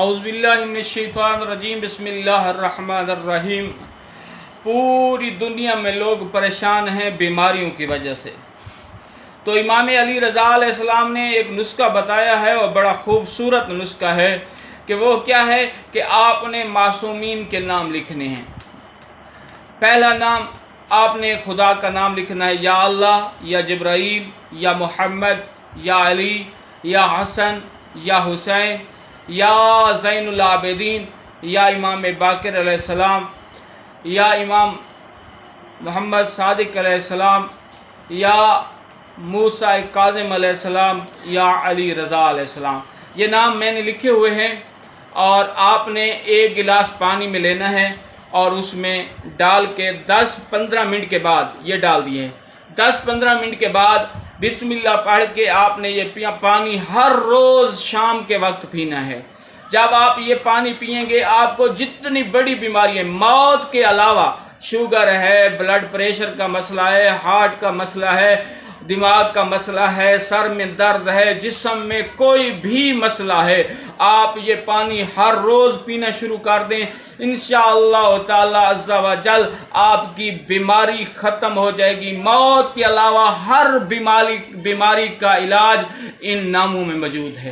اعوذ باللہ من الشیطان الرجیم، بسم اللہ الرحمن الرحیم۔ پوری دنیا میں لوگ پریشان ہیں بیماریوں کی وجہ سے، تو امام علی رضا علیہ السلام نے ایک نسخہ بتایا ہے اور بڑا خوبصورت نسخہ ہے کہ وہ کیا ہے کہ آپ نے معصومین کے نام لکھنے ہیں۔ پہلا نام آپ نے خدا کا نام لکھنا ہے، یا اللہ، یا جبرائیل، یا محمد، یا علی، یا حسن، یا حسین، یا زین العابدین، یا امام باقر علیہ السلام، یا امام محمد صادق علیہ السلام، یا موسیٰ کاظم علیہ السلام، یا علی رضا علیہ السلام۔ یہ نام میں نے لکھے ہوئے ہیں، اور آپ نے ایک گلاس پانی میں لینا ہے اور اس میں ڈال کے 10-15 منٹ کے بعد یہ ڈال دیے ہیں۔ 10-15 منٹ کے بعد بسم اللہ پڑھ کے آپ نے یہ پانی ہر روز شام کے وقت پینا ہے۔ جب آپ یہ پانی پئیں گے، آپ کو جتنی بڑی بیماری ہے، موت کے علاوہ شوگر ہے، بلڈ پریشر کا مسئلہ ہے، ہارٹ کا مسئلہ ہے، دماغ کا مسئلہ ہے، سر میں درد ہے، جسم میں کوئی بھی مسئلہ ہے، آپ یہ پانی ہر روز پینا شروع کر دیں، انشاءاللہ تعالی عز و جل آپ کی بیماری ختم ہو جائے گی۔ موت کے علاوہ ہر بیماری کا علاج ان ناموں میں موجود ہے۔